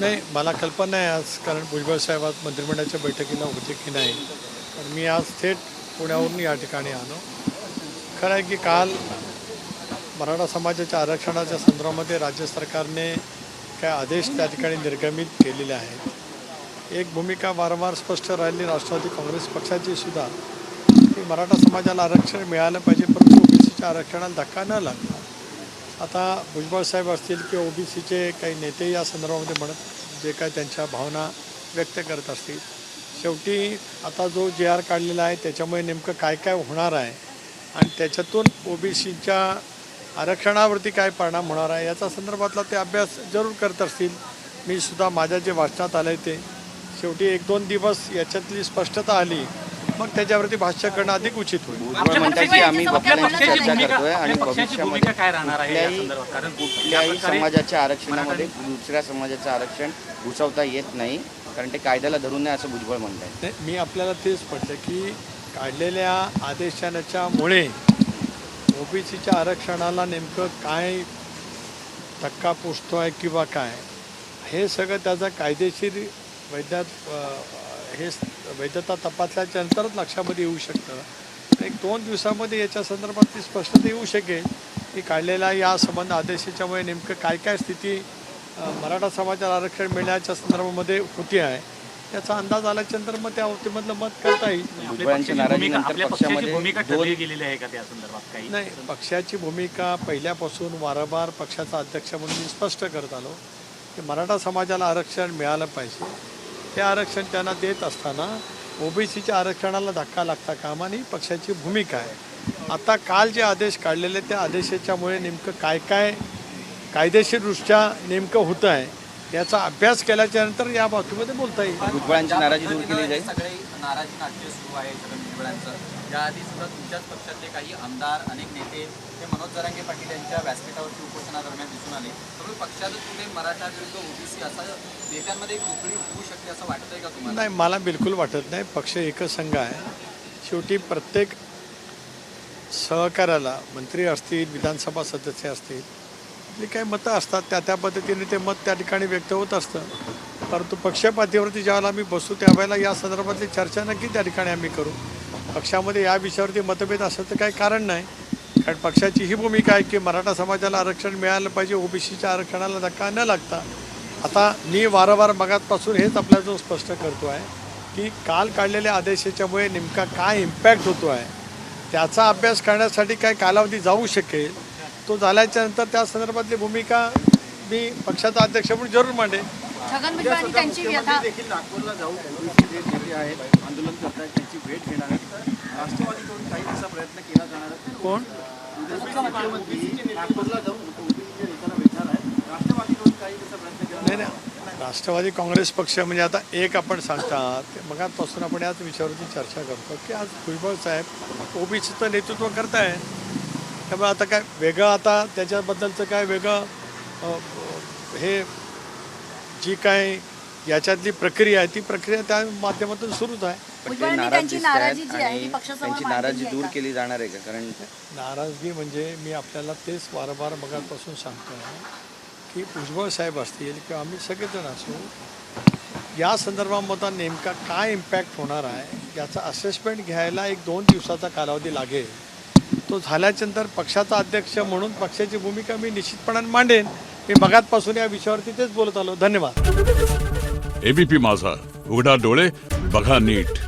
नाही, मला कल्पना आहे आज, कारण भुजबळ साहेब आज मंत्रिमंडळाच्या बैठकीला होते की नाही, पण मी आज थेट पुण्यावरून या ठिकाणी आलो. खरं आहे की काल मराठा समाजाच्या आरक्षणाच्या संदर्भामध्ये राज्य सरकारने काय आदेश त्या ठिकाणी निर्गमित केलेले आहेत. एक भूमिका वारंवार स्पष्ट राहिली राष्ट्रवादी काँग्रेस पक्षाची सुद्धा, की मराठा समाजाला आरक्षण मिळालं पाहिजे, परंतु ओबीसीच्या आरक्षणाला धक्का न लागता. आता भुजबळ साहेब असतील किंवा ओबीसीचे काही नेते या संदर्भामध्ये म्हणत जे काय त्यांच्या भावना व्यक्त करत असतील, शेवटी आता जो JR काढलेला आहे त्याच्यामुळे नेमकं काय काय होणार आहे आणि त्याच्यातून ओबीसीच्या आरक्षणावरती काय परिणाम होणार आहे याचा संदर्भातला ते अभ्यास जरूर करत असतील. मी सुद्धा माझ्या जे वाचनात आलं आहे ते शेवटी 1-2 दिवस याच्यातली स्पष्टता आली, मग त्याच्यावरती भाष्य करणं अधिक उचित होईल. भुजबळ म्हणतात की आम्ही वकिलांची चर्चा करतोय आणि भविष्यामध्ये काय राहणार आहे कुठल्याही समाजाच्या आरक्षणामध्ये दुसऱ्या समाजाचं आरक्षण घुसवता येत नाही, कारण ते कायद्याला धरून नाही असं भुजबळ म्हणत आहे. नाही, मी आपल्याला तेच म्हटलं की काढलेल्या आदेशाच्यामुळे ओबीसीच्या आरक्षणाला नेमकं काय धक्का पोचतो आहे किंवा काय, हे सगळं त्याचा कायदेशीर वैधता तपासल्याच्या नंतरच लक्षामध्ये येऊ शकतं. 1-2 दिवसामध्ये याच्या संदर्भात ती स्पष्टता येऊ शकेल की काढलेल्या या संबंध आदेशाच्यामुळे नेमकं काय काय स्थिती मराठा समाजाला आरक्षण मिळण्याच्या संदर्भामध्ये होती आहे याचा अंदाज आल्याच्यानंतर मग त्या बाबतीमधलं मत करता येईल. भुजबळांच्या नाराजीनंतर पक्षामध्ये गेलेली आहे का त्या संदर्भात काही नाही, पक्षाची भूमिका पहिल्यापासून वारंवार पक्षाचा अध्यक्ष म्हणून मी स्पष्ट करत आलो की मराठा समाजाला आरक्षण मिळालं पाहिजे. ते आरक्षण त्यांना देत असताना ओबीसीच्या आरक्षणाला धक्का लागता कामा नये, पक्षाची भूमिका आहे. आता काल जे आदेश काढलेले त्या आदेशाच्यामुळे नेमकं काय काय कायदेशीरदृष्ट्या नेमकं होतं आहे याचा अभ्यास केल्याच्या नंतर या बाबतीमध्ये बोलता येईल. भुजबळांची नाराजी दूर केली जाईल. सगळे नाराजी नाट्य सुरू आहे सगळं भुजबळांचं. त्याआधी सुद्धा तुमच्याच पक्षातले काही आमदार अनेक नेते ते मनोज जरांगे पाटील यांच्या व्यासपीठावरती उपोषणादरम्यान दिसून आले. त्यामुळे पक्षातच कुठे मराठा विरुद्ध ओबीसी असा नेत्यांमध्ये एक पोकळी होऊ शकते असं वाटतंय का तुम्हाला? नाही, मला बिलकुल वाटत नाही. पक्ष एकच संघ आहे. शेवटी प्रत्येक सहकार्याला मंत्री असतील, विधानसभा सदस्य असतील, आपली काही मतं असतात, त्या पद्धतीने ते मत त्या ठिकाणी व्यक्त होत असतं. परंतु पक्षपातीवरती ज्यावेळेला आम्ही बसू त्यावेळेला या संदर्भातली चर्चा नक्की त्या ठिकाणी आम्ही करू. पक्षामध्ये या विषयावरती मतभेद असण्याचं काही कारण नाही, कारण पक्षाची ही भूमिका आहे की मराठा समाजाला आरक्षण मिळालं पाहिजे, ओबीसीच्या आरक्षणाला धक्का न लागता. आता मी वारंवार मगातपासून हेच आपल्याला स्पष्ट करतो आहे की काल काढलेल्या आदेशाच्यामुळे नेमका काय इम्पॅक्ट होतो आहे त्याचा अभ्यास करण्यासाठी काय कालावधी जाऊ शकेल, तो झाल्याच्या नंतर त्या संदर्भातली भूमिका मी पक्षाचा अध्यक्ष म्हणून जरूर मांडेन. छगन भुजबळ आणि त्यांची व्यथा देखील नागपूरला जाऊन ओबीसी जे नेते आहेत आंदोलन करतात त्यांची भेट घेणार आहेत. राष्ट्रवादीकडून काही असा प्रयत्न केला जाणार आहे. कोण नागपूरला जाऊन ओबीसीच्या नेत्यांना भेटणार आहे. राष्ट्रवादीकडून काही असा प्रयत्न केला नाही नाही, राष्ट्रवादी काँग्रेस पक्ष म्हणजे आता एक आपण सांगतात मगापासून आपण याच विषयावरती चर्चा करतो की आज भुजबळ साहेब ओबीसीचं नेतृत्व करताय. त्यामुळे आता काय वेगळं, आता त्याच्याबद्दलचं काय वेगळं हे जी काय याच्यातली प्रक्रिया आहे ती प्रक्रिया त्या माध्यमातून सुरूच आहे. पण ते भुजबळांनी नाराज त्यांची दिसत नाराजी आहेत जी आहे आणि ती पक्षासमोर त्यांची मांडलेली नाराजी आहे दूर का? केली जाणार आहे का? कारण नाराजगी म्हणजे मी आपल्याला तेच वारंवार मगापासून सांगतो की भुजबळ साहेब असतील किंवा आम्ही सगळेजण असू, या संदर्भामध्ये नेमका काय इम्पॅक्ट होणार आहे याचा असेसमेंट घ्यायला 1-2 दिवसाचा कालावधी लागेल. तो झाल्याच्यानंतर पक्षाचा अध्यक्ष म्हणून पक्षाची भूमिका मी निश्चितपणाने मांडेन. मी मगातपासून या विषयावरती तेच बोलत आलो. धन्यवाद. ABP माझा, उघडा डोळे बघा नीट.